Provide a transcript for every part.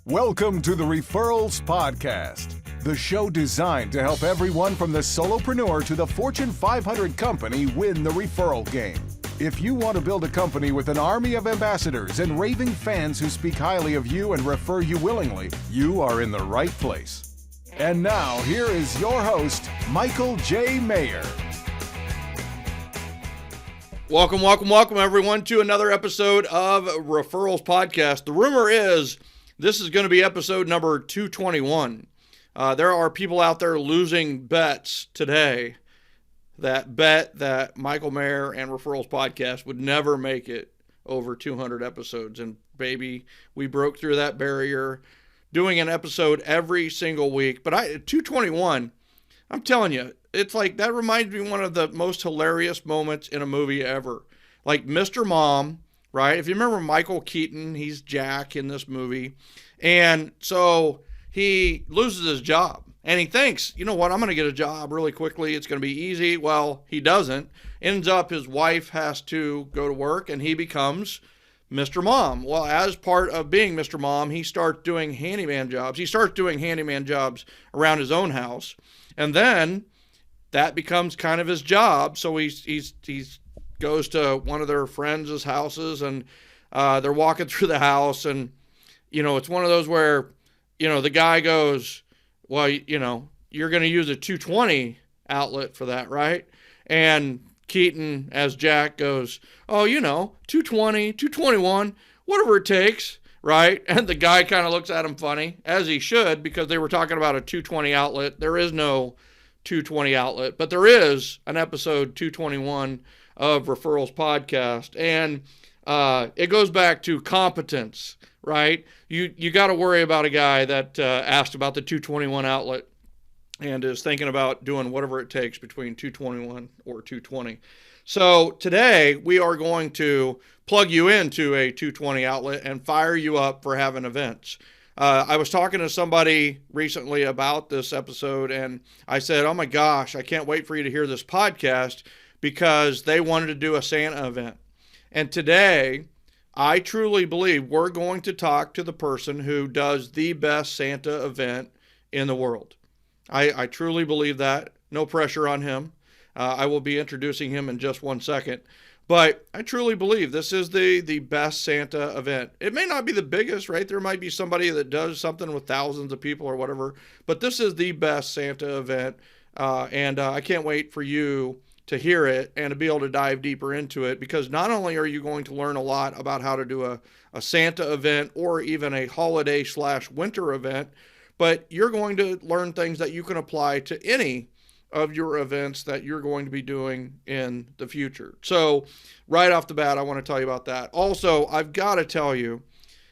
Welcome to the Referrals Podcast, the show designed to help everyone from the solopreneur to the Fortune 500 company win the referral game. If you want to build a company with an army of ambassadors and raving fans who speak highly of you and refer you willingly, you are in the right place. And now, here is your host, Michael J. Maher. Welcome, everyone, to another episode of Referrals Podcast. The rumor is this is going to be episode number 221. There are people out there losing bets today that bet that Michael Maher and Referrals Podcast would never make it over 200 episodes. And baby, we broke through that barrier doing an episode every single week. But 221, I'm telling you, it's like that reminds me of one of the most hilarious moments in a movie ever. Like Mr. Mom, right? If you remember Michael Keaton, he's Jack in this movie. And so he loses his job. And he thinks, you know what, I'm going to get a job really quickly. It's going to be easy. Well, he doesn't. Ends up his wife has to go to work and he becomes Mr. Mom. Well, as part of being Mr. Mom, he starts doing handyman jobs. He starts doing handyman jobs around his own house. And then that becomes kind of his job. So he goes to one of their friends' houses and they're walking through the house. And, you know, it's one of those where, you know, the guy goes, well, you know, you're going to use a 220 outlet for that, right? And Keaton, as Jack, goes, oh, you know, 220, 221, whatever it takes, right? And the guy kind of looks at him funny, as he should, because they were talking about a 220 outlet. There is no 220 outlet, but there is an episode 221 of Referrals Podcast. And it goes back to competence, right? You got to worry about a guy that asked about the 221 outlet and is thinking about doing whatever it takes between 221 or 220. So today we are going to plug you into a 220 outlet and fire you up for having events. I was talking to somebody recently about this episode and I said, oh my gosh, I can't wait for you to hear this podcast because they wanted to do a Santa event. And today, I truly believe we're going to talk to the person who does the best Santa event in the world. I truly believe that. No pressure on him. I will be introducing him in just one second. But I truly believe this is the best Santa event. It may not be the biggest, right? There might be somebody that does something with thousands of people or whatever. But this is the best Santa event. And I can't wait for you to hear it and to be able to dive deeper into it, because not only are you going to learn a lot about how to do a Santa event or even a holiday/winter event, but you're going to learn things that you can apply to any of your events that you're going to be doing in the future. So right off the bat, I want to tell you about that. Also, I've got to tell you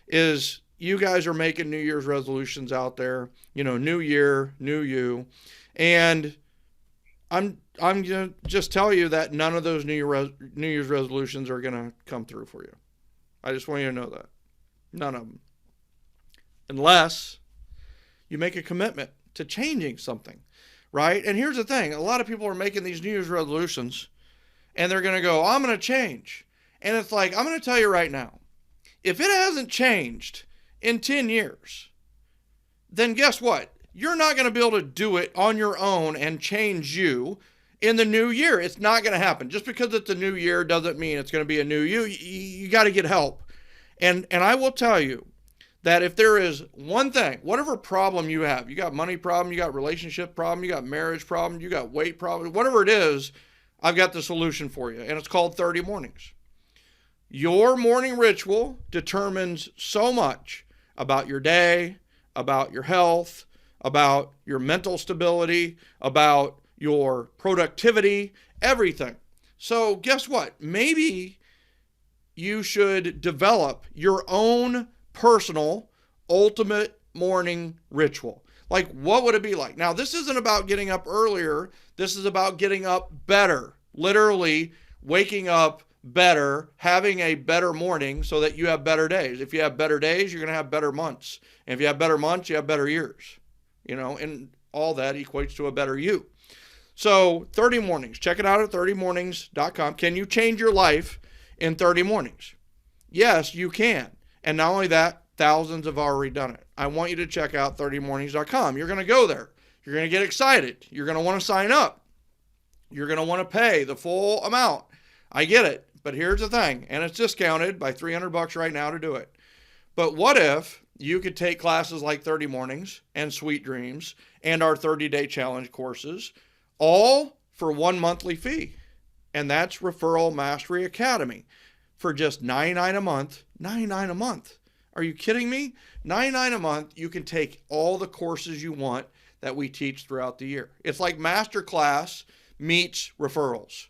is you guys are making New Year's resolutions out there, you know, new year, new you. And I'm going to just tell you that none of those New Year's resolutions are going to come through for you. I just want you to know that. None of them. Unless you make a commitment to changing something, right? And here's the thing. A lot of people are making these New Year's resolutions and they're going to go, I'm going to change. And it's like, I'm going to tell you right now, if it hasn't changed in 10 years, then guess what? You're not going to be able to do it on your own and change you in the new year. It's not going to happen. Just because it's a new year doesn't mean it's going to be a new you. You got to get help. And I will tell you that if there is one thing, whatever problem you have, you got money problem, you got relationship problem, you got marriage problem, you got weight problem, whatever it is, I've got the solution for you. And it's called 30 mornings. Your morning ritual determines so much about your day, about your health, about your mental stability, about your productivity, everything. So guess what? Maybe you should develop your own personal ultimate morning ritual. Like, what would it be like? Now, this isn't about getting up earlier. This is about getting up better. Literally waking up better, having a better morning so that you have better days. If you have better days, you're going to have better months. And if you have better months, you have better years. You know, and all that equates to a better you. So 30 mornings, check it out at 30mornings.com. Can you change your life in 30 mornings? Yes, you can. And not only that, Thousands have already done it. I want you to check out 30mornings.com. You're going to go there. You're going to get excited. You're going to want to sign up. You're going to want to pay the full amount. I get it. But here's the thing, and it's discounted by $300 right now to do it. But what if you could take classes like 30 Mornings and Sweet Dreams and our 30-day challenge courses all for one monthly fee? And that's Referral Mastery Academy for just $99 a month. $99 a month. Are you kidding me? $99 a month, you can take all the courses you want that we teach throughout the year. It's like Masterclass meets Referrals.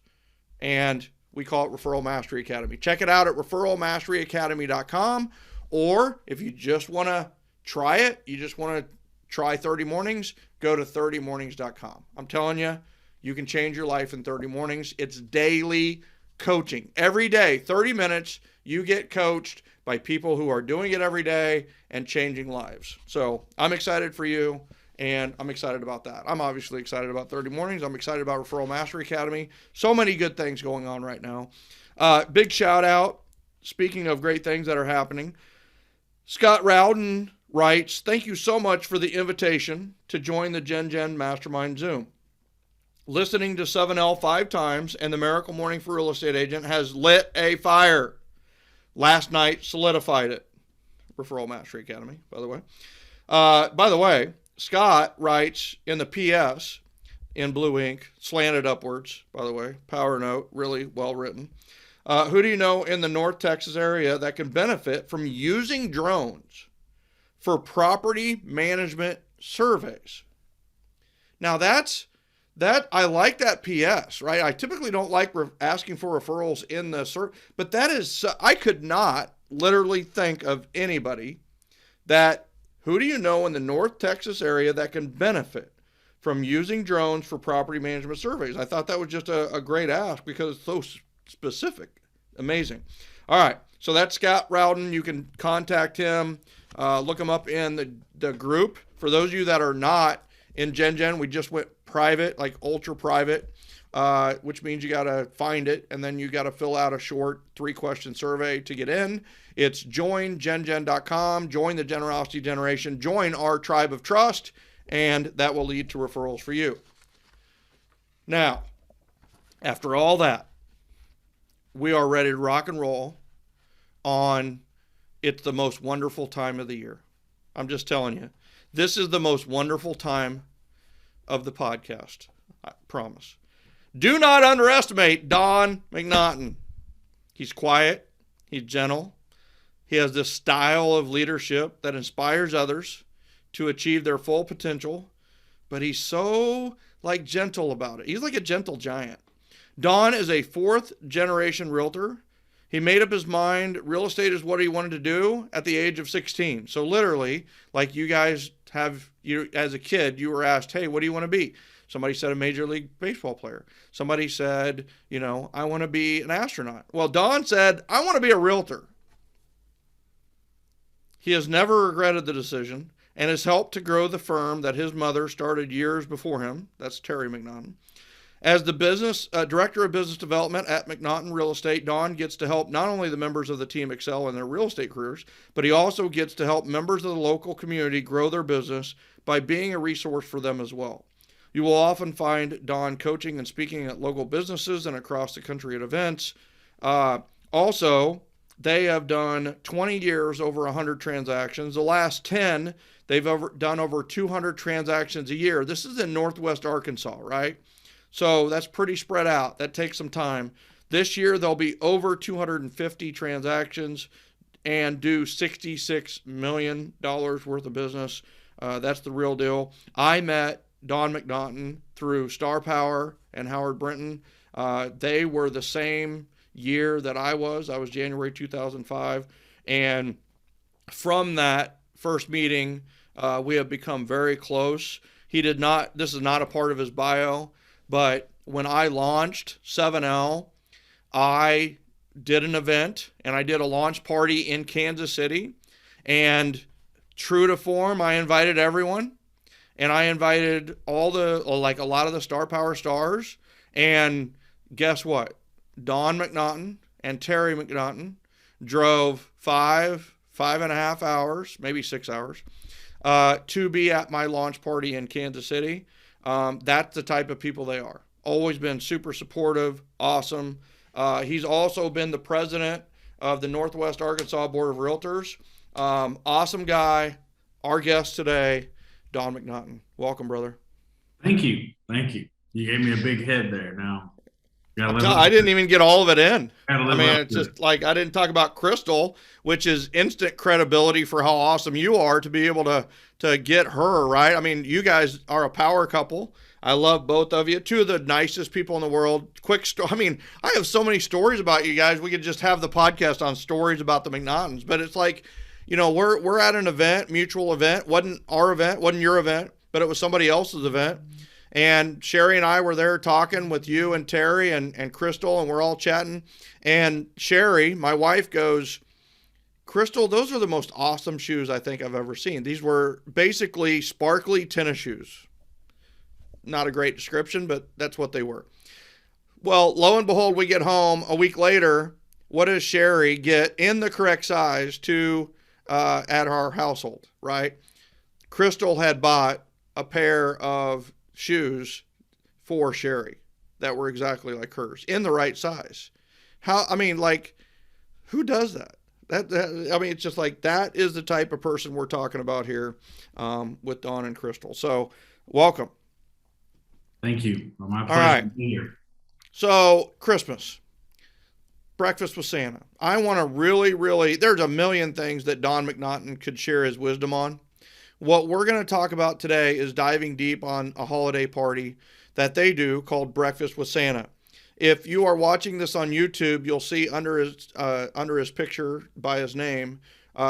And we call it Referral Mastery Academy. Check it out at referralmasteryacademy.com. Or if you just want to try it, you just want to try 30 Mornings, go to 30mornings.com. I'm telling you, you can change your life in 30 mornings. It's daily coaching. Every day, 30 minutes, you get coached by people who are doing it every day and changing lives. So I'm excited for you, and I'm excited about that. I'm obviously excited about 30 Mornings. I'm excited about Referral Mastery Academy. So many good things going on right now. Big shout out, speaking of great things that are happening, Scott Rowden writes, thank you so much for the invitation to join the Gen Mastermind Zoom. Listening to 7L 5 times and the Miracle Morning for Real Estate Agent has lit a fire. Last night solidified it. Referral Mastery Academy, by the way. Scott writes in the PS in blue ink, slanted upwards, by the way, power note, really well written. Who do you know in the North Texas area that can benefit from using drones for property management surveys? Now I like that PS, right? I typically don't like asking for referrals in the but that is, I could not literally think of anybody who do you know in the North Texas area that can benefit from using drones for property management surveys? I thought that was just a great ask because it's so specific. Amazing. All right. So that's Scott Rowden. You can contact him, look him up in the group. For those of you that are not in Gen, we just went private, like ultra private, which means you got to find it, and then you got to fill out a short 3-question survey to get in. It's joingengen.com, join the generosity generation, join our tribe of trust, and that will lead to referrals for you. Now, after all that, we are ready to rock and roll on it's the most wonderful time of the year. I'm just telling you, this is the most wonderful time of the podcast. I promise. Do not underestimate Don McNaughton. He's quiet. He's gentle. He has this style of leadership that inspires others to achieve their full potential, but he's so gentle about it. He's like a gentle giant. Don is a 4th-generation realtor. He made up his mind real estate is what he wanted to do at the age of 16. So literally, like you guys have, as a kid, you were asked, hey, what do you want to be? Somebody said a Major League Baseball player. Somebody said, I want to be an astronaut. Well, Don said, I want to be a realtor. He has never regretted the decision and has helped to grow the firm that his mother started years before him. That's Terry McNaughton. As the director of business development at McNaughton Real Estate, Don gets to help not only the members of the team excel in their real estate careers, but he also gets to help members of the local community grow their business by being a resource for them as well. You will often find Don coaching and speaking at local businesses and across the country at events. Also, they have done 20 years, over 100 transactions. The last 10, they've done over 200 transactions a year. This is in Northwest Arkansas, right? So that's pretty spread out. That takes some time. This year, there'll be over 250 transactions and do $66 million worth of business. That's the real deal. I met Don McNaughton through Star Power and Howard Brinton. They were the same year that I was. I was January 2005. And from that first meeting, we have become very close. This is not a part of his bio, but when I launched 7L, I did an event and I did a launch party in Kansas City. And true to form, I invited everyone. And I invited a lot of the Star Power stars. And guess what? Don McNaughton and Terry McNaughton drove 5 5.5 hours, maybe 6 hours, to be at my launch party in Kansas City. That's the type of people they are. Always been super supportive, awesome. He's also been the president of the Northwest Arkansas Board of Realtors. Awesome guy. Our guest today, Don McNaughton. Welcome, brother. Thank you. Thank you. You gave me a big head there. Now, I didn't even get all of it in. I mean, it's just like I didn't talk about Crystal, which is instant credibility for how awesome you are to be able to get her, right? I mean, you guys are a power couple. I love both of you. Two of the nicest people in the world. Quick story. I mean, I have so many stories about you guys. We could just have the podcast on stories about the McNaughtons. But it's like, we're at an event, mutual event. Wasn't our event, wasn't your event, but it was somebody else's event. And Sherry and I were there talking with you and Terry and Crystal, and we're all chatting. And Sherry, my wife, goes, Crystal, those are the most awesome shoes I think I've ever seen. These were basically sparkly tennis shoes. Not a great description, but that's what they were. Well, lo and behold, we get home a week later. What does Sherry get in the correct size at our household, right? Crystal had bought a pair of shoes for Sherry that were exactly like hers in the right size. Who does that? It's just like, that is the type of person we're talking about here with Dawn and Crystal. So welcome. Thank you. Well, my pleasure. All right. To be here. So Christmas, breakfast with Santa. I want to really, there's a million things that Don McNaughton could share his wisdom on. What we're going to talk about today is diving deep on a holiday party that they do called Breakfast with Santa. If you are watching this on YouTube, you'll see under his picture by his name,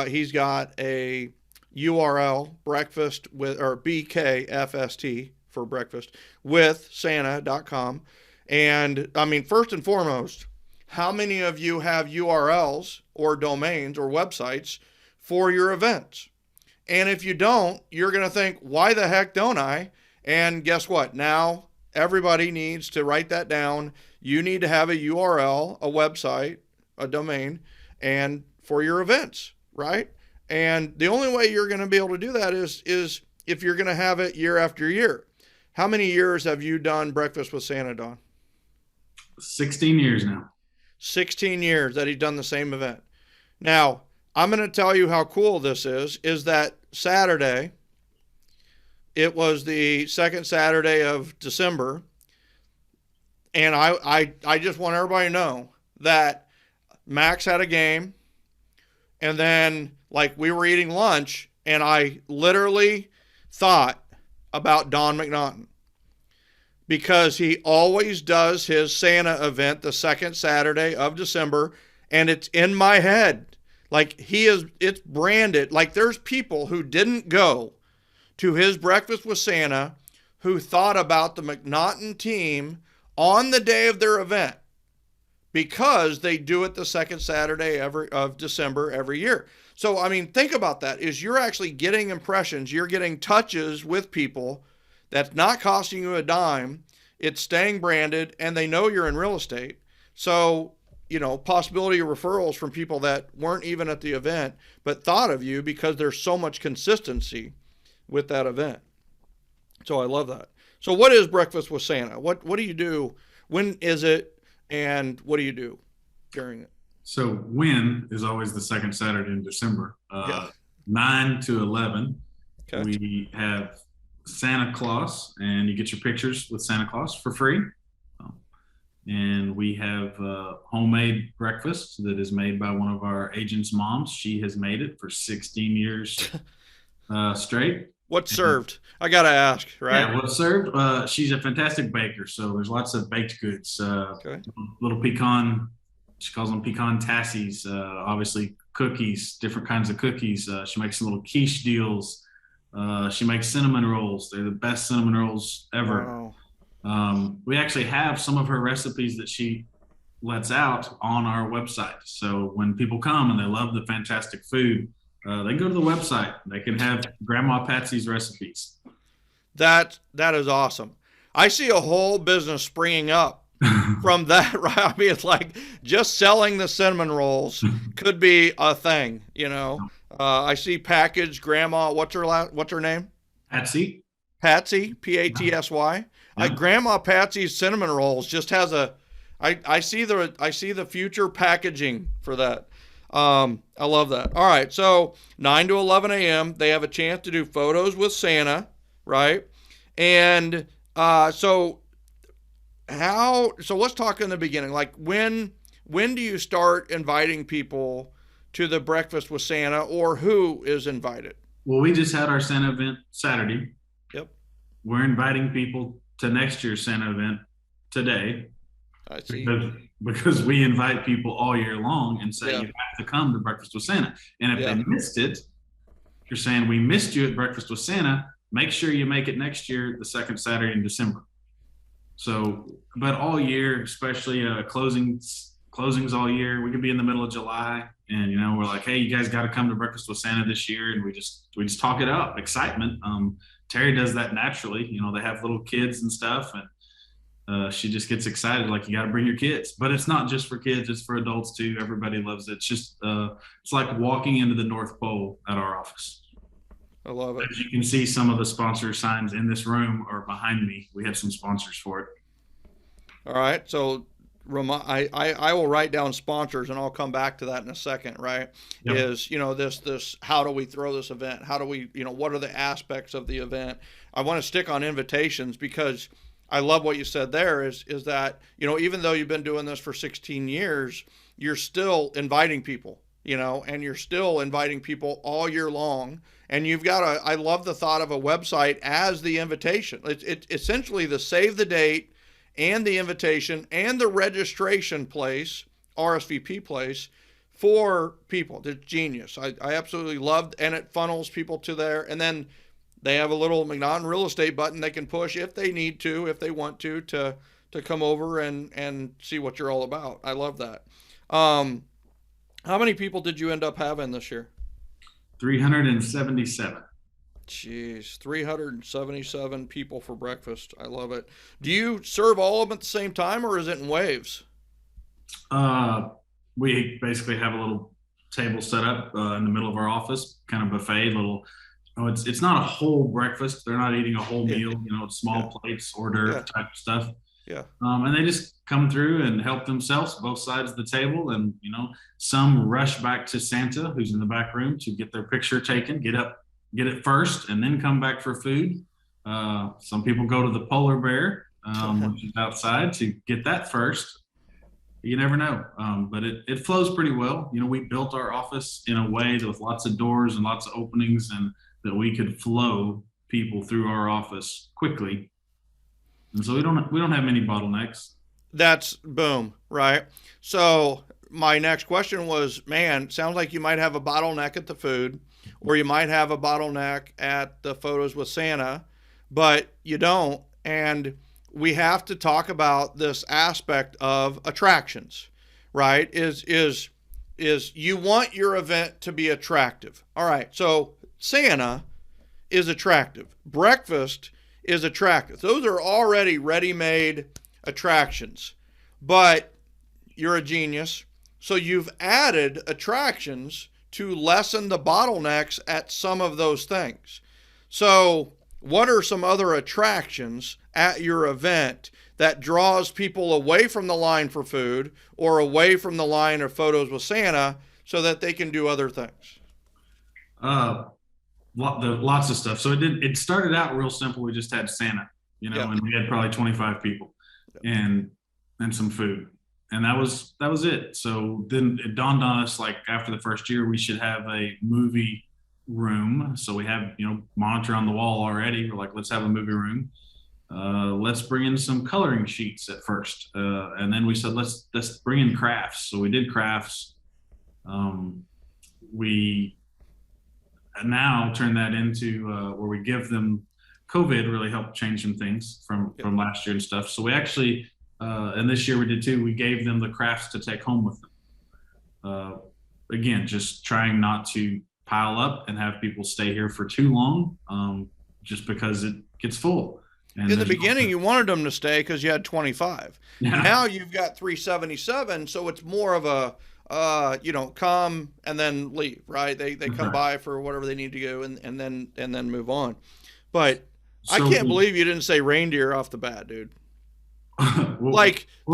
he's got a URL, breakfast with, or BKFST for breakfast with Santa.com. And I mean, first and foremost, how many of you have URLs or domains or websites for your events? And if you don't, you're going to think, why the heck don't I? And guess what? Now everybody needs to write that down. You need to have a URL, a website, a domain, and for your events, right? And the only way you're going to be able to do that is if you're going to have it year after year. How many years have you done Breakfast with Santa, Don? 16 years now. 16 years that he's done the same event. Now, I'm going to tell you how cool this is that Saturday, it was the second Saturday of December, and I just want everybody to know that Max had a game, and then like we were eating lunch, and I literally thought about Don McNaughton because he always does his Santa event the second Saturday of December, and it's in my head. Like it's branded. Like there's people who didn't go to his Breakfast with Santa who thought about the McNaughton team on the day of their event because they do it the second Saturday of December every year. So, I mean, think about that. Is you're actually getting impressions. You're getting touches with people that's not costing you a dime. It's staying branded, and they know you're in real estate. So, possibility of referrals from people that weren't even at the event, but thought of you because there's so much consistency with that event. So I love that. So what is Breakfast with Santa? What do you do? When is it? And what do you do during it? So when is always the second Saturday in December, 9 to 11. Okay. We have Santa Claus, and you get your pictures with Santa Claus for free. And we have homemade breakfast that is made by one of our agents' moms. She has made it for 16 years straight. What's served? I got to ask, right? Yeah, what's served? She's a fantastic baker, so there's lots of baked goods. Little pecan, she calls them pecan tassies, obviously cookies, different kinds of cookies. She makes little quiche deals. She makes cinnamon rolls. They're the best cinnamon rolls ever. Wow. We actually have some of her recipes that she lets out on our website. So when people come and they love the fantastic food, they go to the website. They can have Grandma Patsy's recipes. That is awesome. I see a whole business springing up from that, right? I mean, it's like just selling the cinnamon rolls could be a thing, you know. I see packaged grandma. What's her name? Patsy. Patsy, Patsy. Yeah. Grandma Patsy's cinnamon rolls just has a. I see the future packaging for that. I love that. All right, so 9 to 11 a.m. They have a chance to do photos with Santa, right? And so let's talk in the beginning. Like when do you start inviting people to the breakfast with Santa, or who is invited? Well, we just had our Santa event Saturday. Yep. We're inviting people to next year's Santa event today. I see. Because we invite people all year long and say you have to come to Breakfast with Santa. And if they missed it, you're saying we missed you at Breakfast with Santa. Make sure you make it next year, the second Saturday in December. So, but all year, especially closings all year, we could be in the middle of July, and we're like, hey, you guys got to come to Breakfast with Santa this year, and we just talk it up, excitement. Terry does that naturally. They have little kids and stuff, and she just gets excited. Like, you got to bring your kids, but it's not just for kids; it's for adults too. Everybody loves it. It's just it's like walking into the North Pole at our office. I love it. As you can see, some of the sponsor signs in this room are behind me. We have some sponsors for it. All right, so I will write down sponsors, and I'll come back to that in a second. Right? Yep. Is this how do we throw this event? How do we what are the aspects of the event? I want to stick on invitations because I love what you said there. Is that even though you've been doing this for 16 years, you're still inviting people. And you're still inviting people all year long. And you've got I love the thought of a website as the invitation. It's essentially the save the date and the invitation and the registration place, RSVP place for people. It's genius. I absolutely loved, and it funnels people to there. And then they have a little McNaughton real estate button they can push if they need to, if they want to come over and see what you're all about. I love that. How many people did you end up having this year? 377. Jeez, 377 people for breakfast. I love it. Do you serve all of them at the same time, or is it in waves? We basically have a little table set up in the middle of our office, kind of buffet. It's not a whole breakfast. They're not eating a whole meal. Small plates, hors d'oeuvre type stuff. Yeah. And they just come through and help themselves, both sides of the table. And, some rush back to Santa, who's in the back room, to get their picture taken, get it first, and then come back for food. Some people go to the polar bear, which is outside, to get that first. You never know. But it flows pretty well. We built our office in a way that with lots of doors and lots of openings, and that we could flow people through our office quickly. And so we don't have many bottlenecks. That's boom, right? So my next question was, man, sounds like you might have a bottleneck at the food, or you might have a bottleneck at the photos with Santa, but you don't. And we have to talk about this aspect of attractions, right? Is you want your event to be attractive. All right, so Santa is attractive. Breakfast is attractive. Those are already ready-made attractions, but you're a genius. So you've added attractions to lessen the bottlenecks at some of those things. So what are some other attractions at your event that draws people away from the line for food or away from the line of photos with Santa so that they can do other things? Lots of stuff. So it started out real simple. We just had Santa, and we had probably 25 people and some food. And that was it. So then it dawned on us, like, after the first year, we should have a movie room. So we have, monitor on the wall already. We're like, let's have a movie room. Let's bring in some coloring sheets at first. And then we said, let's bring in crafts. So we did crafts. We now turn that into where we give them. COVID really helped change some things from last year and stuff. So we actually, and this year we did too, we gave them the crafts to take home with them. Again, just trying not to pile up and have people stay here for too long, just because it gets full. And in the beginning, you wanted them to stay because you had 25. Yeah. Now you've got 377, so it's more of a come and then leave, right? They come by for whatever they need to go and then move on. But I can't believe you didn't say reindeer off the bat, dude. We'll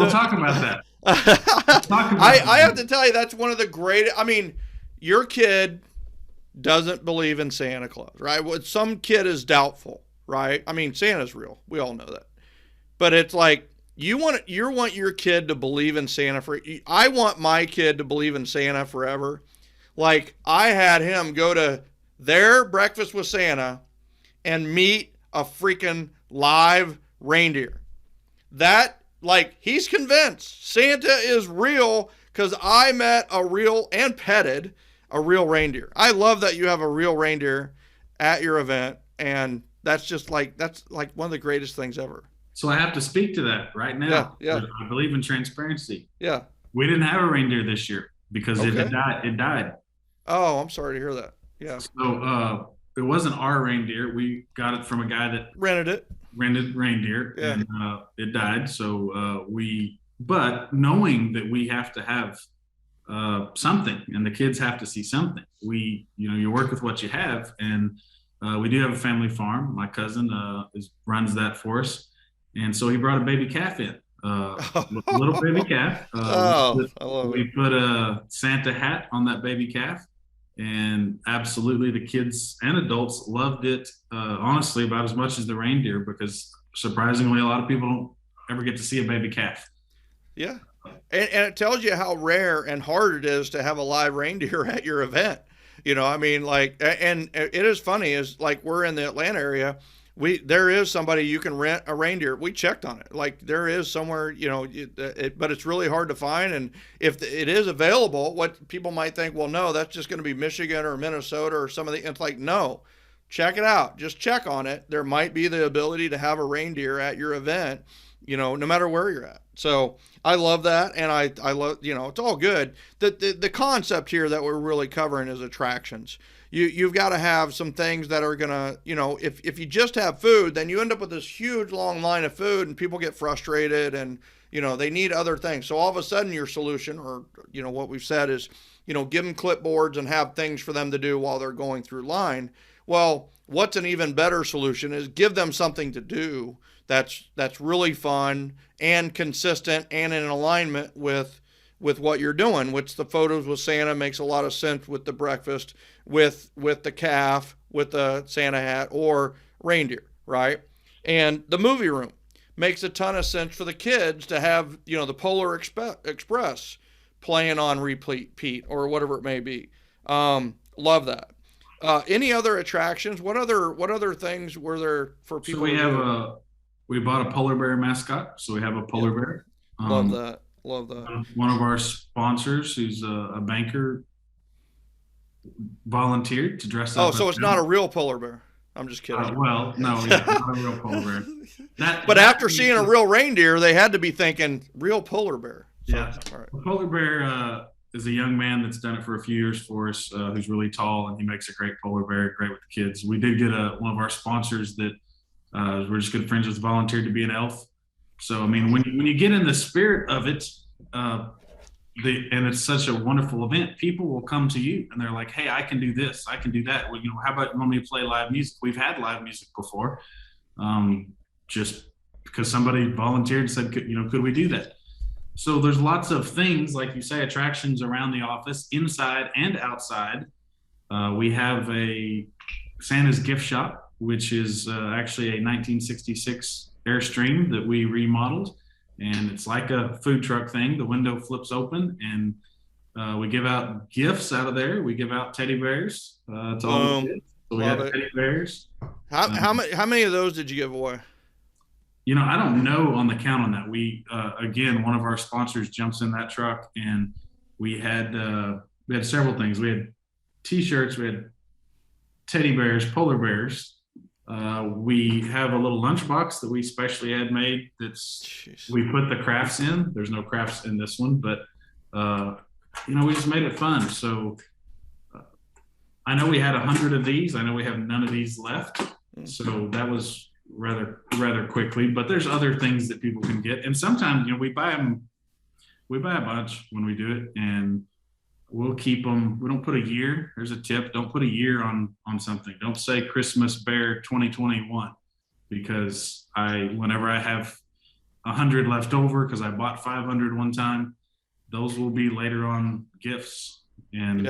talk about that. I have to tell you, that's one of the great. I mean, your kid doesn't believe in Santa Claus, right? Well, some kid is doubtful, right? I mean, Santa's real. We all know that. But it's like you want your kid to believe in Santa I want my kid to believe in Santa forever. Like, I had him go to their breakfast with Santa and meet a freaking live reindeer. That, like, he's convinced Santa is real because I met and petted a real reindeer. I love that you have a real reindeer at your event, and that's one of the greatest things ever. So I have to speak to that right now. Yeah. I believe in transparency. Yeah. We didn't have a reindeer this year because it died. Oh, I'm sorry to hear that. Yeah. So it wasn't our reindeer. We got it from a guy that rented reindeer, and it died. So but knowing that we have to have something, and the kids have to see something. You work with what you have, and we do have a family farm. My cousin runs that for us, and so he brought a baby calf in, little baby calf. We put a Santa hat on that baby calf, and absolutely the kids and adults loved it. Honestly, about as much as the reindeer, because surprisingly, a lot of people don't ever get to see a baby calf. Yeah. And it tells you how rare and hard it is to have a live reindeer at your event. I mean, like, and it is funny, is like, we're in the Atlanta area. There is somebody you can rent a reindeer. We checked on it. Like, there is somewhere, but it's really hard to find. And if it is available, what people might think, well, no, that's just going to be Michigan or Minnesota or some of the, it's like, no, check it out. Just check on it. There might be the ability to have a reindeer at your event, no matter where you're at. So I love that. And I love, it's all good. The concept here that we're really covering is attractions. You've got to have some things that are going to, if you just have food, then you end up with this huge long line of food and people get frustrated and, they need other things. So all of a sudden your solution, or, what we've said is, give them clipboards and have things for them to do while they're going through line. Well, what's an even better solution is give them something to do that's really fun and consistent and in alignment with what you're doing, which the photos with Santa makes a lot of sense with the breakfast, with the calf, with the Santa hat or reindeer, right? And the movie room makes a ton of sense for the kids to have, the Polar Express playing on repeat or whatever it may be. Love that. Any other attractions? What other things were there for people? So we bought a polar bear mascot. So we have a polar bear. Love that. One of our sponsors, who's a banker, volunteered to dress up. Oh, so it's not a real polar bear. I'm just kidding. No, it's not a real polar bear. But after seeing a real reindeer, they had to be thinking real polar bear. So, yeah. All right. The polar bear is a young man that's done it for a few years for us, who's really tall, and he makes a great polar bear, great with the kids. We did get one of our sponsors that we're just good friends with, volunteered to be an elf. So, I mean, when you get in the spirit of it, and it's such a wonderful event, people will come to you and they're like, hey, I can do this, I can do that. Well, how about you want me to play live music? We've had live music before, just because somebody volunteered and said, could we do that? So there's lots of things, like you say, attractions around the office, inside and outside. We have a Santa's gift shop, which is actually a 1966 Airstream that we remodeled, and it's like a food truck thing. The window flips open, and we give out gifts out of there. We give out teddy bears to all the kids. So we have teddy bears. How many of those did you give away? I don't know on the count on that. We again, one of our sponsors jumps in that truck, and we had several things. We had T-shirts, we had teddy bears, polar bears. We have a little lunchbox that we specially had made. We put the crafts in. There's no crafts in this one, but we just made it fun. So I know we had 100 of these. I know we have none of these left. So that was rather quickly. But there's other things that people can get, and sometimes we buy them. We buy a bunch when we do it, and we'll keep them. We don't put a year. There's a tip: don't put a year on something. Don't say Christmas Bear 2021, because whenever I have 100 left over because I bought 500 one time, those will be later on gifts. And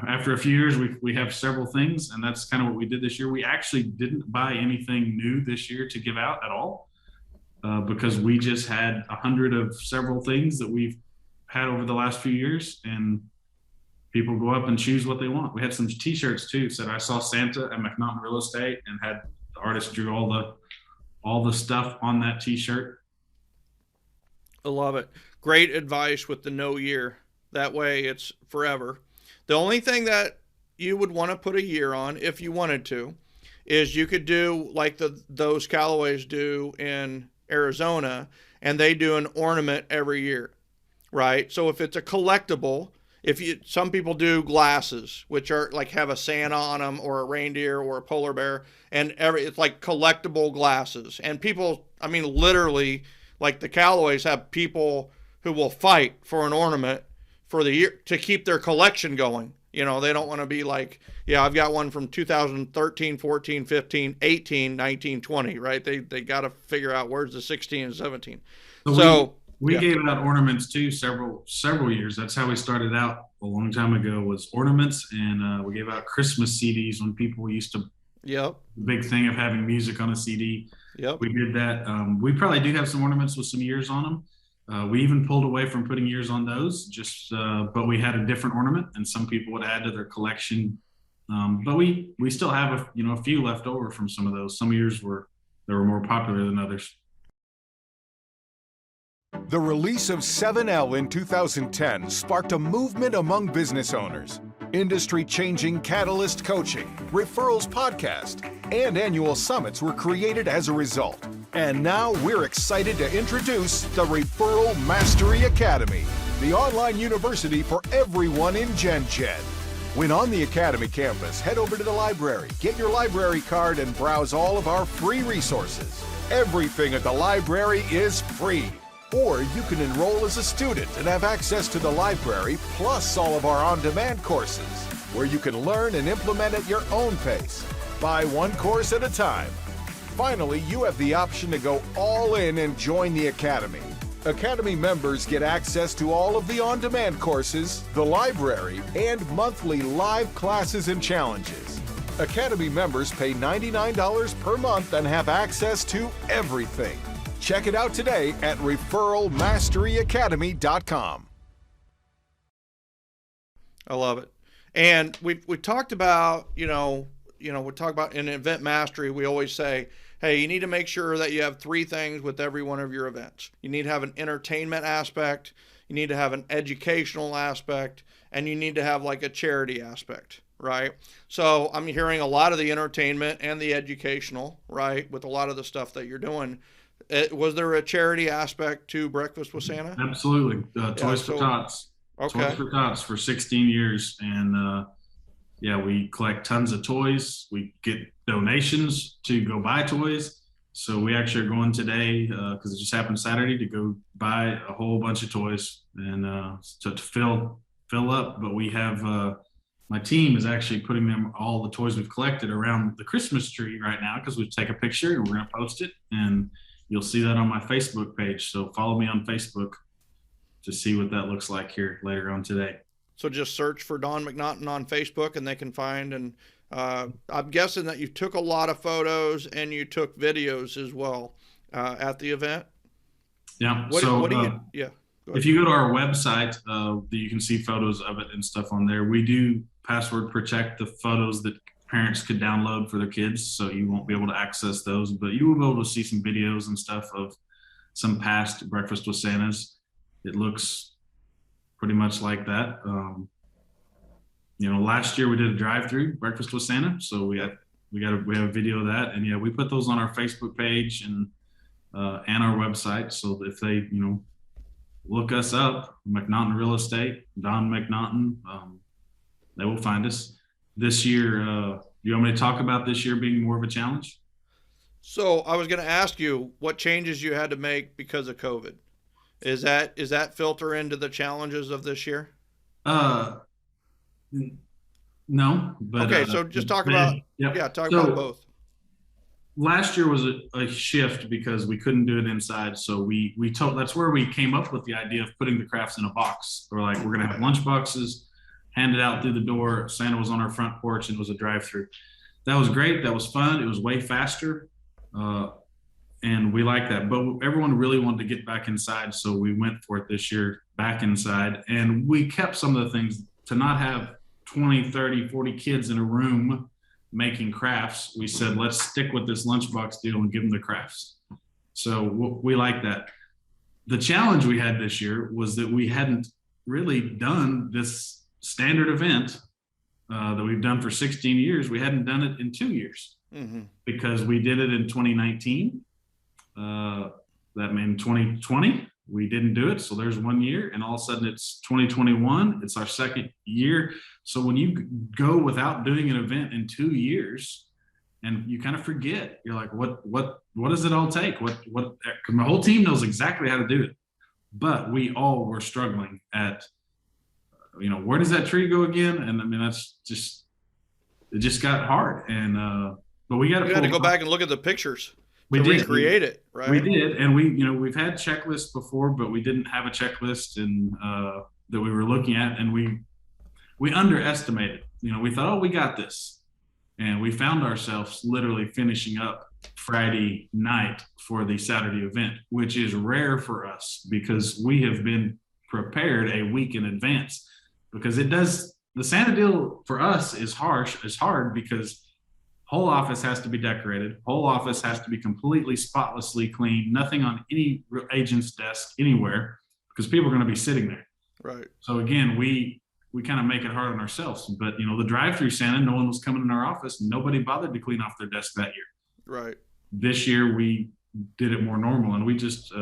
after a few years, we have several things, and that's kind of what we did this year. We actually didn't buy anything new this year to give out at all, because we just had 100 of several things that we've had over the last few years, and people go up and choose what they want. We had some T-shirts too. Said I saw Santa at McNaughton Real Estate, and had the artist drew all the stuff on that T-shirt. I love it. Great advice with the no year. That way it's forever. The only thing that you would want to put a year on, if you wanted to, is you could do like those Callaways do in Arizona, and they do an ornament every year, right? So if it's a collectible, some people do glasses, which are like have a Santa on them, or a reindeer, or a polar bear, and it's like collectible glasses. And people, I mean, literally, like the Callaways have people who will fight for an ornament for the year to keep their collection going. They don't want to be like, I've got one from 2013, 14, 15, 18, 19, 20, right? They got to figure out where's the 16 and 17. So we gave out ornaments too several years. That's how we started out a long time ago, was ornaments. And we gave out Christmas CDs when people used to, the big thing of having music on a CD. We did that. We probably do have some ornaments with some years on them. We even pulled away from putting years on those, but we had a different ornament, and some people would add to their collection. But we still have a few left over from some of those. Some years they were more popular than others. The release of 7L in 2010 sparked a movement among business owners. Industry-changing Catalyst coaching, Referrals podcast, and annual summits were created as a result. And now we're excited to introduce the Referral Mastery Academy, the online university for everyone in Gen. When on the Academy campus, head over to the library, get your library card, and browse all of our free resources. Everything at the library is free. Or you can enroll as a student and have access to the library, plus all of our on-demand courses, where you can learn and implement at your own pace. Buy one course at a time. Finally, you have the option to go all in and join the Academy. Academy members get access to all of the on-demand courses, the library, and monthly live classes and challenges. Academy members pay $99 per month and have access to everything. Check it out today at referralmasteryacademy.com. I love it. And we talked about, we talk about in event mastery, we always say, hey, you need to make sure that you have three things with every one of your events. You need to have an entertainment aspect, you need to have an educational aspect, and you need to have like a charity aspect, right? So I'm hearing a lot of the entertainment and the educational, right, with a lot of the stuff that you're doing. Was there a charity aspect to Breakfast with Santa? Absolutely. Toys for Tots. Okay. Toys for Tots for 16 years. And we collect tons of toys. We get donations to go buy toys. So we actually are going today, because it just happened Saturday, to go buy a whole bunch of toys and to fill up. But we have my team is actually putting all the toys we've collected around the Christmas tree right now, because we take a picture and we're going to post it. And you'll see that on my Facebook page. So follow me on Facebook to see what that looks like here later on today. So just search for Don McNaughton on Facebook and they can find. And I'm guessing that you took a lot of photos and you took videos as well at the event. Yeah. If you go to our website, you can see photos of it and stuff on there. We do password protect the photos that parents could download for their kids, so you won't be able to access those, but you will be able to see some videos and stuff of some past Breakfast with Santas. It looks pretty much like that. Last year we did a drive-through Breakfast with Santa, so we have a video of that, and we put those on our Facebook page and our website, so if they look us up, McNaughton Real Estate, Don McNaughton, they will find us. This year, do you want me to talk about this year being more of a challenge? So I was going to ask you what changes you had to make because of COVID. Is that filter into the challenges of this year? Uh, no, but Okay, so just talk about yep. yeah, talk about So both. last year was a shift because we couldn't do it inside. So we told that's where we came up with the idea of putting the crafts in a box. We're like, we're gonna have lunch boxes handed out through the door. Santa was on our front porch and it was a drive-through. That was great. That was fun. It was way faster. And we like that. But everyone really wanted to get back inside. So we went for it this year, back inside. And we kept some of the things to not have 20, 30, 40 kids in a room making crafts. We said, let's stick with this lunchbox deal and give them the crafts. So we like that. The challenge we had this year was that we hadn't really done this standard event that we've done for 16 years. We hadn't done it in 2 years because we did it in 2019. That meant 2020, we didn't do it. So there's 1 year, and all of a sudden it's 2021. It's our second year. So when you go without doing an event in 2 years, and you kind of forget, you're like, what does it all take? My whole team knows exactly how to do it, but we all were struggling at, where does that tree go again? And I mean, it just got hard. And, but we got to go back and look at the pictures. We did recreate it, right? We did, and we've had checklists before, but we didn't have a checklist and that we were looking at, and we underestimated. We thought, oh, we got this, and we found ourselves literally finishing up Friday night for the Saturday event, which is rare for us because we have been prepared a week in advance. Because the Santa deal for us is hard because whole office has to be decorated. Whole office has to be completely spotlessly clean. Nothing on any agent's desk anywhere because people are going to be sitting there. Right. So again, we kind of make it hard on ourselves. But the drive-through Santa, no one was coming in our office. Nobody bothered to clean off their desk that year. Right. This year we did it more normal, and we just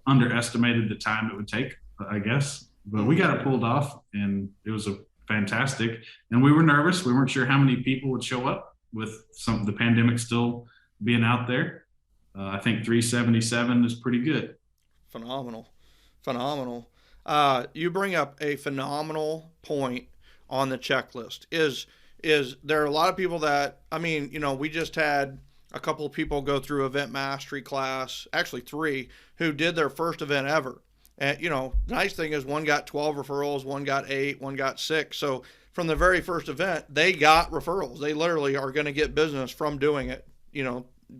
underestimated the time it would take, I guess. But we got it pulled off, and it was fantastic. And we were nervous. We weren't sure how many people would show up with the pandemic still being out there. I think 377 is pretty good. Phenomenal. You bring up a phenomenal point on the checklist. Is there are a lot of people that, we just had a couple of people go through event mastery class, actually 3, who did their first event ever. And, the nice thing is one got 12 referrals, one got 8, one got 6. So from the very first event, they got referrals. They literally are going to get business from doing it,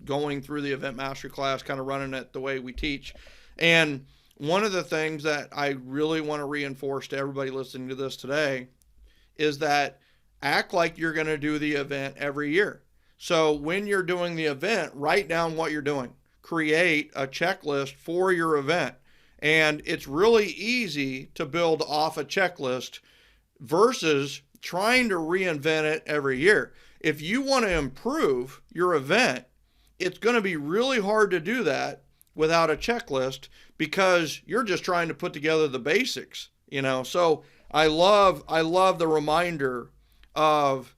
going through the event mastery class, kind of running it the way we teach. And one of the things that I really want to reinforce to everybody listening to this today is that act like you're going to do the event every year. So when you're doing the event, write down what you're doing. Create a checklist for your event. And it's really easy to build off a checklist versus trying to reinvent it every year. If you want to improve your event, it's going to be really hard to do that without a checklist because you're just trying to put together the basics, So I love the reminder of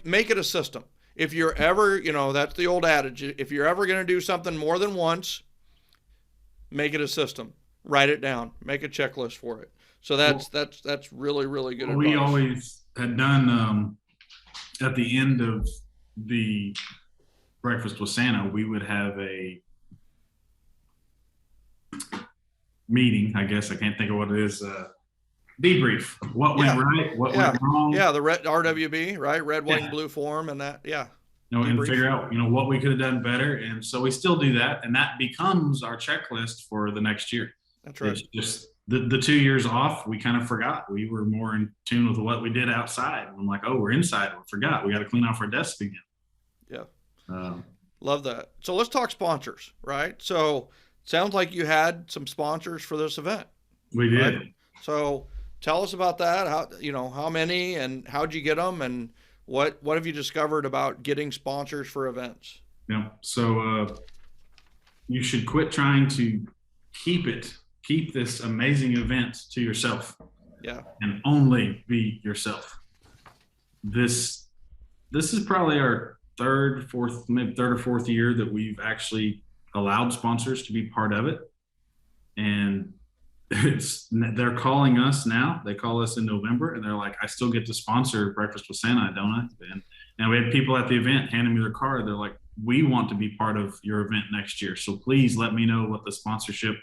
make it a system. If you're ever, that's the old adage. If you're ever going to do something more than once, make it a system. Write it down. Make a checklist for it. So that's really, really good advice. We always had done at the end of the Breakfast with Santa, we would have a meeting, I guess. I can't think of what it is. Debrief. What went right? What went wrong? Yeah, the red RWB, right? Red, white, and blue form, and that. Yeah. And figure out, what we could have done better. And so we still do that, and that becomes our checklist for the next year. That's right. It's just the 2 years off, we kind of forgot. We were more in tune with what we did outside. I'm like, oh, we're inside. We forgot. We got to clean off our desks again. Yeah. Love that. So let's talk sponsors, right? So sounds like you had some sponsors for this event. We did. Right? So tell us about that. How many and how'd you get them, and what have you discovered about getting sponsors for events? Yeah. So you should quit trying to keep this amazing event to yourself. Yeah. And only be yourself. This is probably our maybe third or fourth year that we've actually allowed sponsors to be part of it. And they're calling us now. They call us in November and they're like, I still get to sponsor Breakfast with Santa, don't I? And we had people at the event handing me their card. They're like, we want to be part of your event next year. So please let me know what the sponsorship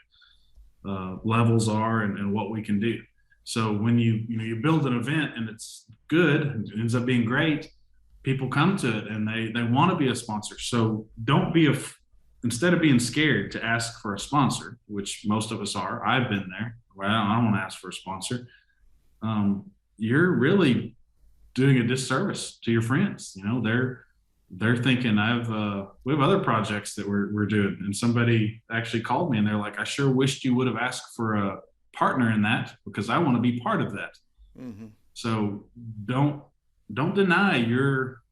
levels are and what we can do. So when you build an event and it's good, it ends up being great, people come to it and they want to be a sponsor. So don't be instead of being scared to ask for a sponsor, which most of us are, I've been there, where I don't want to ask for a sponsor. You're really doing a disservice to your friends. They're thinking we have other projects that we're doing, and somebody actually called me and they're like, I sure wished you would have asked for a partner in that because I want to be part of that. Mm-hmm. So don't deny your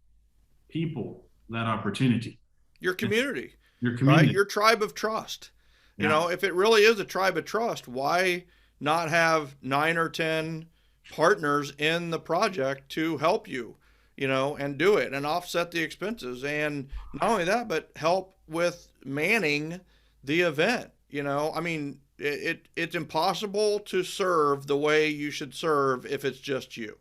people that opportunity. Your community. Right? Your tribe of trust. Yeah. If it really is a tribe of trust, why not have 9 or 10 partners in the project to help you, and do it and offset the expenses? And not only that, but help with manning the event. It's impossible to serve the way you should serve if it's just you.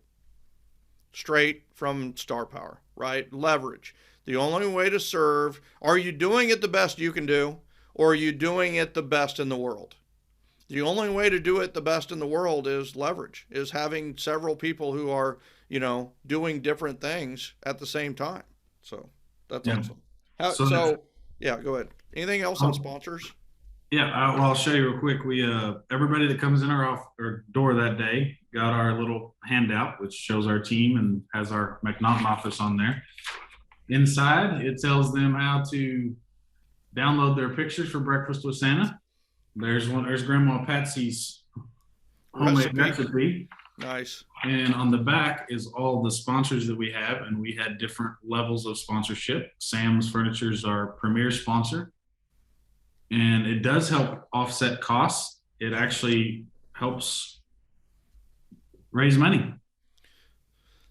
Straight from Star Power, right? Leverage. The only way to serve, are you doing it the best you can do, or are you doing it the best in the world? The only way to do it the best in the world is leverage, is having several people who are, doing different things at the same time. So that's awesome. Yeah, go ahead. Anything else on sponsors? Yeah, I'll show you real quick. We everybody that comes in our door that day got our little handout, which shows our team and has our McNaughton office on there. Inside, it tells them how to download their pictures for Breakfast with Santa. There's Grandma Patsy's homemade recipe. Nice. And on the back is all the sponsors that we have, and we had different levels of sponsorship. Sam's Furniture is our premier sponsor, and it does help offset costs. It actually helps raise money.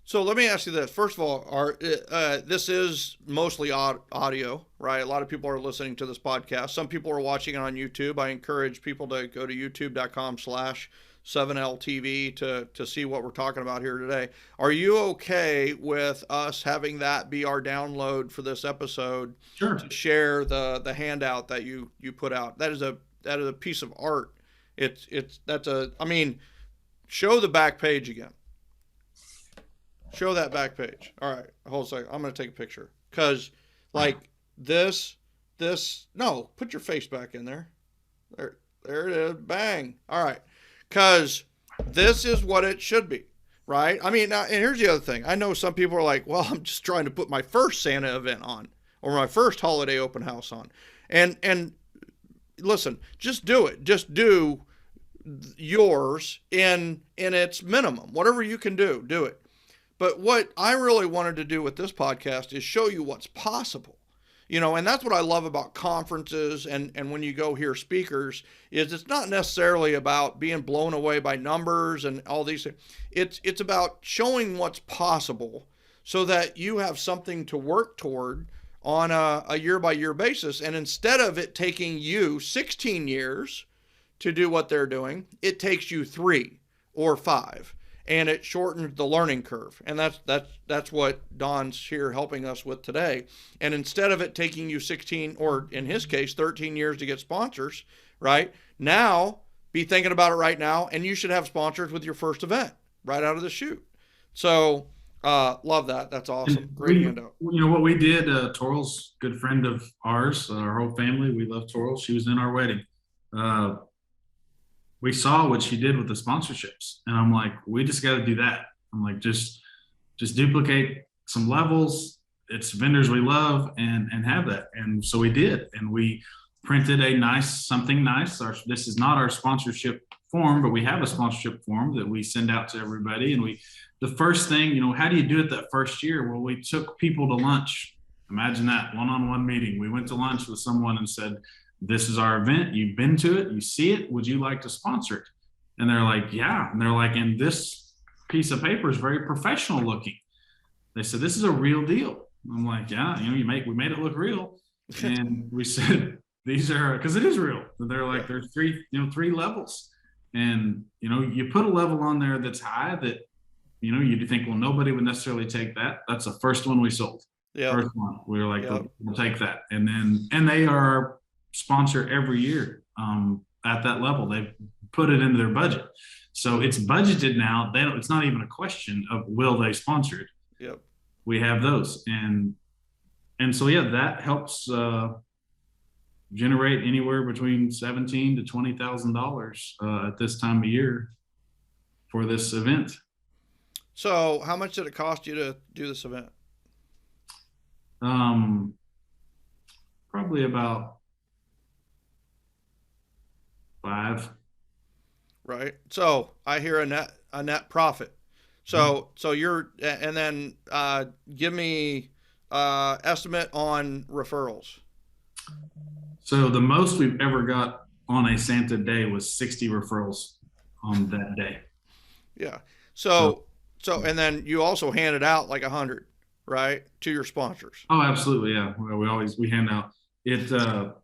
So let me ask you this. First of all, this is mostly audio, right? A lot of people are listening to this podcast. Some people are watching it on YouTube. I encourage people to go to youtube.com/7LTV to see what we're talking about here today. Are you okay with us having that be our download for this episode? Sure. To share the handout that you put out. That is a piece of art. Show the back page again. Show that back page. All right, hold a second. I'm going to take a picture. Because, this, no, put your face back in there. There it is. Bang. All right. Because this is what it should be, right? Now, and here's the other thing. I know some people are like, well, I'm just trying to put my first Santa event on or my first holiday open house on. And listen, just do it. Just do yours in its minimum. Whatever you can do it. But what I really wanted to do with this podcast is show you what's possible, and that's what I love about conferences and when you go hear speakers is it's not necessarily about being blown away by numbers and all these things. It's about showing what's possible so that you have something to work toward on a year-by-year basis. And instead of it taking you 16 years to do what they're doing, it takes you 3 or 5. And it shortens the learning curve. And that's what Don's here helping us with today. And instead of it taking you 16, or in his case, 13 years to get sponsors, right? Now, be thinking about it right now, and you should have sponsors with your first event right out of the chute. So, love that. That's awesome. Great handout. What we did, Toral's a good friend of ours, our whole family, we love Toral. She was in our wedding. We saw what she did with the sponsorships, and I'm like, we just got to do that. I'm like, just duplicate some levels. It's vendors we love and have that. And so we did, and we printed something nice. This is not our sponsorship form, but we have a sponsorship form that we send out to everybody. And the first thing, how do you do it that first year? Well, we took people to lunch. Imagine that, one-on-one meeting. We went to lunch with someone and said, this is our event. You've been to it. You see it. Would you like to sponsor it? And they're like, yeah. And they're like, and this piece of paper is very professional looking. They said, this is a real deal. I'm like, yeah, we made it look real. And we said, these are, because it is real. They're like, there's three levels. And, you put a level on there that's high that, you think, well, nobody would necessarily take that. That's the first one we sold. Yeah. First one. We were like, we'll take that. And they are sponsor every year at that level. They put it into their budget. So it's budgeted now. It's not even a question of will they sponsor it. Yep. We have those. And so, that helps generate anywhere between $17,000 to $20,000 at this time of year for this event. So how much did it cost you to do this event? Probably about $5. Right. So I hear a net profit. So you're, and then give me estimate on referrals. So the most we've ever got on a Santa day was 60 referrals on that day. Yeah. So and then you also handed out like 100, right, to your sponsors. Oh, absolutely. Yeah. We hand out it. Some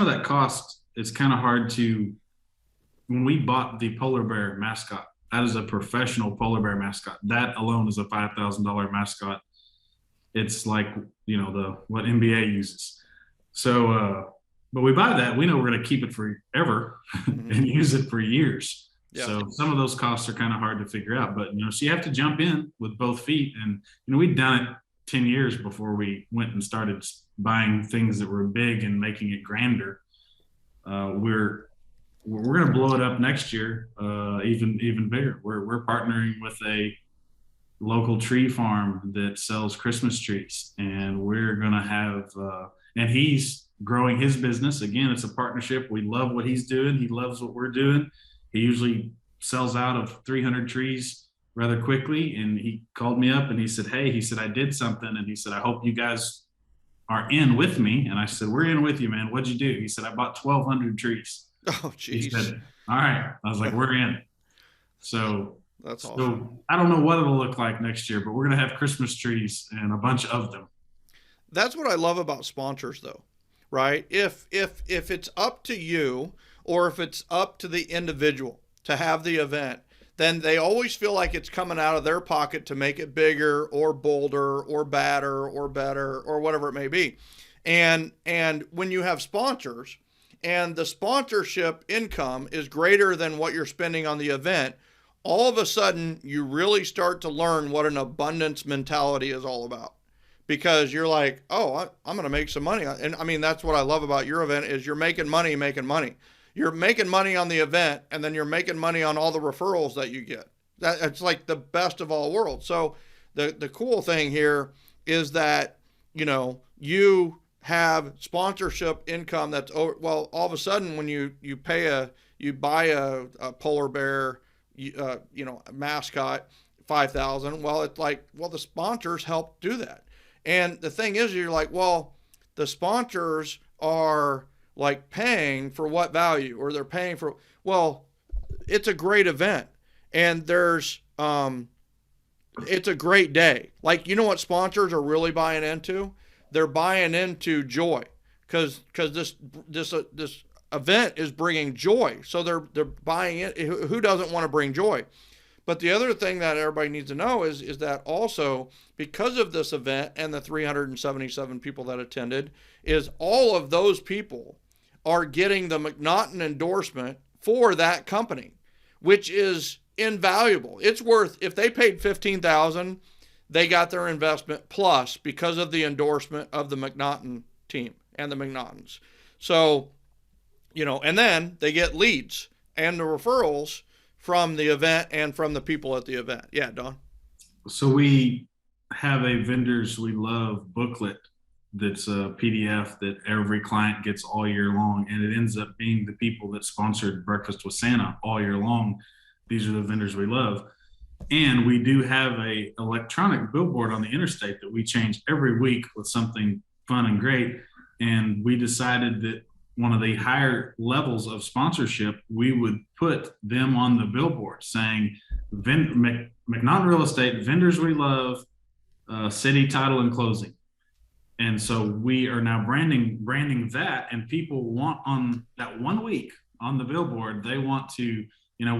of that cost is kind of hard to. When we bought the polar bear mascot, that is a professional polar bear mascot. That alone is a $5,000 mascot. It's like, what NBA uses. So, but we buy that, we know we're going to keep it forever and use it for years. Yep. So some of those costs are kind of hard to figure out, but, so you have to jump in with both feet. And, we'd done it 10 years before we went and started buying things that were big and making it grander. We're going to blow it up next year, even bigger. We're partnering with a local tree farm that sells Christmas trees, and we're going to have, and he's growing his business. Again, it's a partnership. We love what he's doing. He loves what we're doing. He usually sells out of 300 trees rather quickly. And he called me up and he said, hey, I did something. And he said, I hope you guys are in with me. And I said, we're in with you, man. What'd you do? He said, I bought 1,200 trees. Oh, geez. He said, all right. I was like, we're in. So that's awesome. So I don't know what it'll look like next year, but we're going to have Christmas trees and a bunch of them. That's what I love about sponsors, though, right? If it's up to you, or if it's up to the individual to have the event, then they always feel like it's coming out of their pocket to make it bigger or bolder or badder or better or whatever it may be. And when you have sponsors and the sponsorship income is greater than what you're spending on the event, all of a sudden you really start to learn what an abundance mentality is all about. Because you're like, oh, I'm going to make some money. And I mean, that's what I love about your event is you're making money. You're making money on the event, and then you're making money on all the referrals that you get. It's like the best of all worlds. So the cool thing here is that, you have sponsorship income that's over. Well, all of a sudden when you buy a polar bear, mascot, 5,000. Well, it's like, well, the sponsors help do that. And the thing is, you're like, well, the sponsors are like paying for what value, or they're paying for, well, it's a great event, and there's, it's a great day. Like, what sponsors are really buying into? They're buying into joy, because this event is bringing joy. So they're buying it. Who doesn't want to bring joy? But the other thing that everybody needs to know is that also, because of this event and the 377 people that attended, is all of those people are getting the McNaughton endorsement for that company, which is invaluable. It's worth, if they paid $15,000, they got their investment plus because of the endorsement of the McNaughton team and the McNaughtons. So, and then they get leads and the referrals from the event and from the people at the event. Yeah, Don. So we have a Vendors We Love booklet that's a PDF that every client gets all year long, and it ends up being the people that sponsored Breakfast with Santa all year long. These are the vendors we love. And we do have a electronic billboard on the interstate that we change every week with something fun and great. And we decided that one of the higher levels of sponsorship, we would put them on the billboard saying, McNaughton Real Estate, Vendors We Love, city, title, and closing. And so we are now branding that, and people want on that 1 week on the billboard, they want to,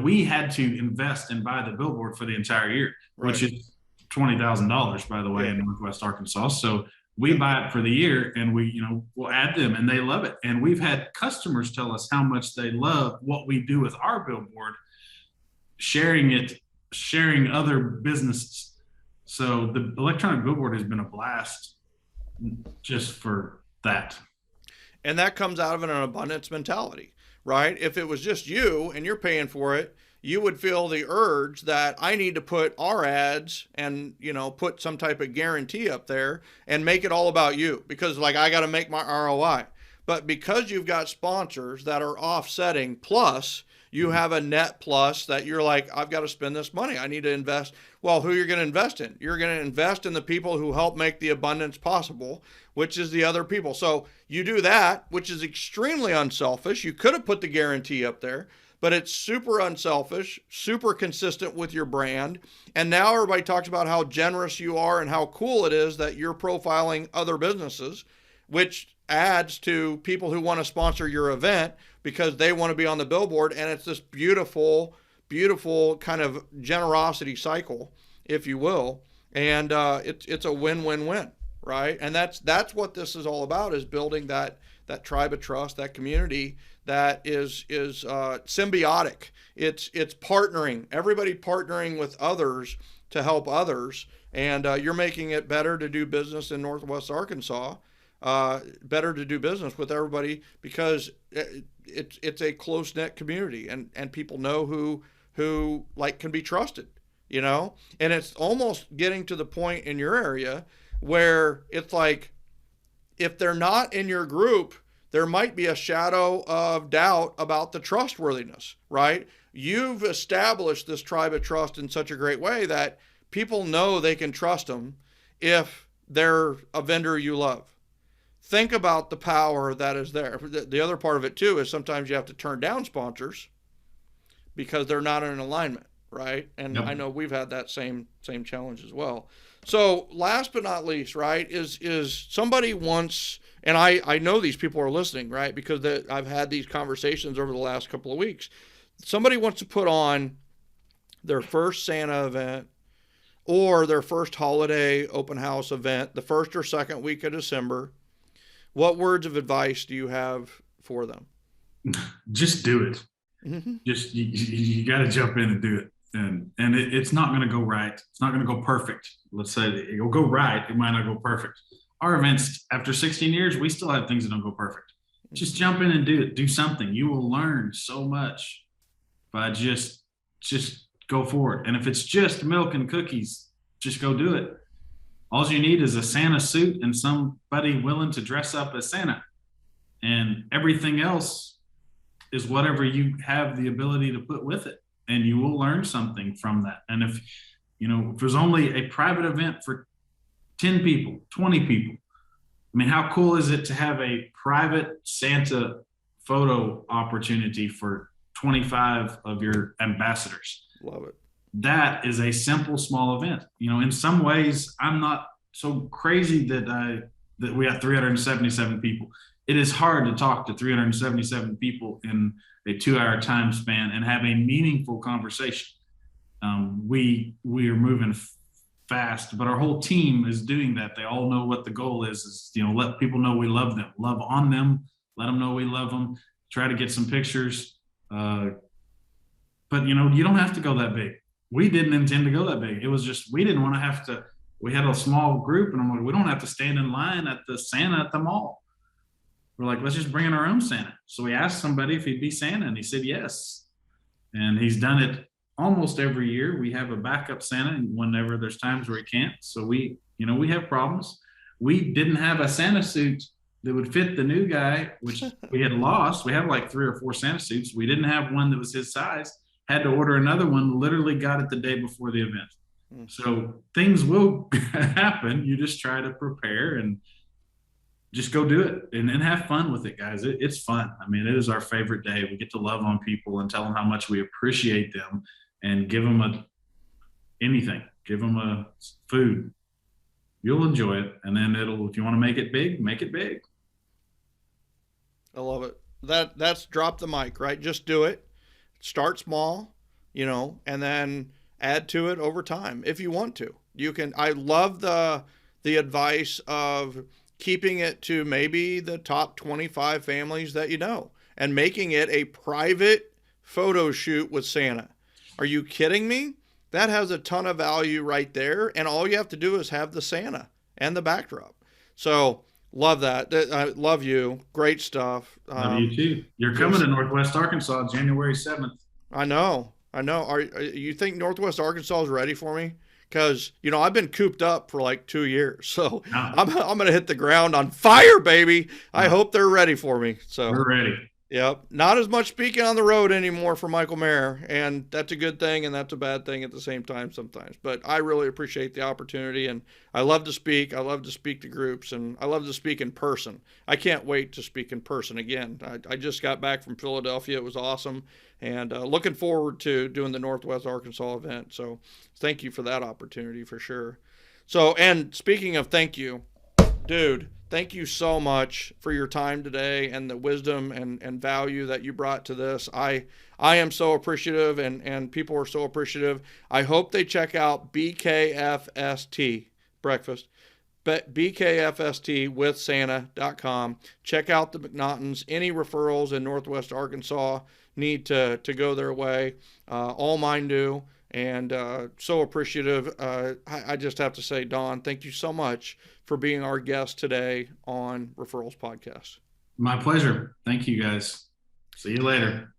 we had to invest and buy the billboard for the entire year, right. which is $20,000, by the way, in Northwest Arkansas. So we buy it for the year, and we'll add them, and they love it. And we've had customers tell us how much they love what we do with our billboard, sharing other businesses. So the electronic billboard has been a blast just for that. And that comes out of an abundance mentality, right? If it was just you and you're paying for it, you would feel the urge that I need to put our ads and, put some type of guarantee up there and make it all about you, because I got to make my ROI. But because you've got sponsors that are offsetting, plus you have a net plus that you're like, I've got to spend this money. I need to invest. Well, who you're going to invest in? You're going to invest in the people who help make the abundance possible, which is the other people. So you do that, which is extremely unselfish. You could have put the guarantee up there, but it's super unselfish, super consistent with your brand. And now everybody talks about how generous you are and how cool it is that you're profiling other businesses, which adds to people who want to sponsor your event because they want to be on the billboard. And it's this beautiful, beautiful kind of generosity cycle, if you will. And it's a win-win-win, right? And that's what this is all about, is building that tribe of trust, that community that is symbiotic. It's partnering, everybody partnering with others to help others. And you're making it better to do business in Northwest Arkansas, better to do business with everybody, because it's a close-knit community, and people know who can be trusted, and it's almost getting to the point in your area where it's like, if they're not in your group, there might be a shadow of doubt about the trustworthiness, right? You've established this tribe of trust in such a great way that people know they can trust them if they're a vendor you love. Think about the power that is there. The other part of it too is sometimes you have to turn down sponsors because they're not in alignment, right? And I know we've had that same challenge as well. So last but not least, right, is somebody wants, and I know these people are listening, right, because I've had these conversations over the last couple of weeks. Somebody wants to put on their first Santa event or their first holiday open house event, the first or second week of December. What words of advice do you have for them? Just do it. Mm-hmm. Just you got to jump in and do it. And it's not going to go right. It's not going to go perfect. Let's say it'll go right. It might not go perfect. Our events, after 16 years, we still have things that don't go perfect. Just jump in and do it. Do something. You will learn so much by just go for it. And if it's just milk and cookies, just go do it. All you need is a Santa suit and somebody willing to dress up as Santa. And everything else is whatever you have the ability to put with it. And you will learn something from that. And if there's only a private event for 10 people, 20 people, I mean, how cool is it to have a private Santa photo opportunity for 25 of your ambassadors? Love it. That is a simple, small event. In some ways, I'm not so crazy that we have 377 people. It is hard to talk to 377 people in a 2-hour time span and have a meaningful conversation. We are moving fast, but our whole team is doing that. They all know what the goal is let people know we love them, love on them, let them know we love them, try to get some pictures. But you don't have to go that big. We didn't intend to go that big. It was just, we didn't want to have to, we had a small group, and I'm like, we don't have to stand in line at the Santa at the mall. We're like, let's just bring in our own Santa. So we asked somebody if he'd be Santa, and he said yes. And he's done it almost every year. We have a backup Santa whenever there's times where he can't. So we have problems. We didn't have a Santa suit that would fit the new guy, which we had lost. We have like 3 or 4 Santa suits. We didn't have one that was his size. Had to order another one, literally got it the day before the event. So things will happen. You just try to prepare and just go do it and have fun with it, guys. It's fun. I mean, it is our favorite day. We get to love on people and tell them how much we appreciate them and give them anything. Give them a food. You'll enjoy it. And then if you want to make it big, make it big. I love it. That's drop the mic, right? Just do it. Start small, and then add to it over time if you want to. You can. I love the advice of keeping it to maybe the top 25 families that you know and making it a private photo shoot with Santa. Are you kidding me? That has a ton of value right there. And all you have to do is have the Santa and the backdrop. So love that. I love you. Great stuff. Love you too. You're coming to Northwest Arkansas January 7th. I know. Are you think Northwest Arkansas is ready for me? Because, I've been cooped up for like 2 years. So I'm going to hit the ground on fire, baby. I hope they're ready for me. So we're ready. Yep. Not as much speaking on the road anymore for Michael Maher. And that's a good thing and that's a bad thing at the same time sometimes. But I really appreciate the opportunity. And I love to speak. I love to speak to groups. And I love to speak in person. I can't wait to speak in person again. I just got back from Philadelphia. It was awesome. And looking forward to doing the Northwest Arkansas event. So thank you for that opportunity for sure. So, and speaking of thank you, dude, thank you so much for your time today and the wisdom and value that you brought to this. I am so appreciative and people are so appreciative. I hope they check out BKFST breakfast, but BKFSTwithsanta.com. Check out the McNaughtons. Any referrals in Northwest Arkansas need to go their way. All mine do. And so appreciative. I just have to say, Don, thank you so much for being our guest today on Referrals Podcast. My pleasure. Thank you, guys. See you later.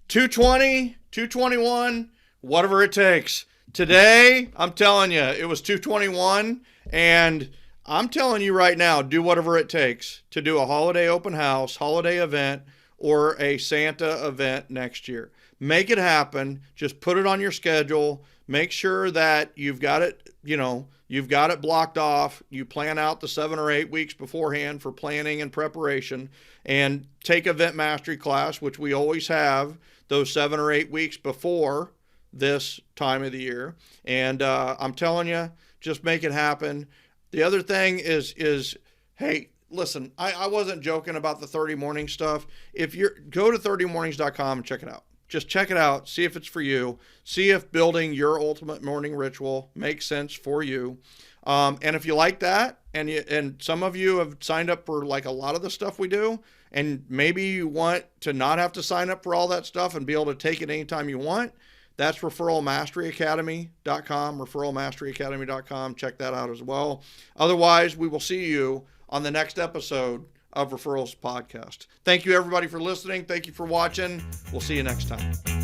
220, 221, whatever it takes. Today, I'm telling you, it was 221. And I'm telling you right now, do whatever it takes to do a holiday open house, holiday event, or a Santa event next year. Make it happen. Just put it on your schedule. Make sure that you've got it, you've got it blocked off. You plan out the 7 or 8 weeks beforehand for planning and preparation, and take event mastery class, which we always have those 7 or 8 weeks before this time of the year. And I'm telling you, just make it happen. The other thing is, hey, listen, I wasn't joking about the 30 morning stuff. If go to 30mornings.com and check it out. Just check it out. See if it's for you. See if building your ultimate morning ritual makes sense for you. And if you like that, and some of you have signed up for like a lot of the stuff we do, and maybe you want to not have to sign up for all that stuff and be able to take it anytime you want, that's referralmasteryacademy.com, referralmasteryacademy.com. Check that out as well. Otherwise, we will see you on the next episode of Referrals Podcast. Thank you, everybody, for listening. Thank you for watching. We'll see you next time.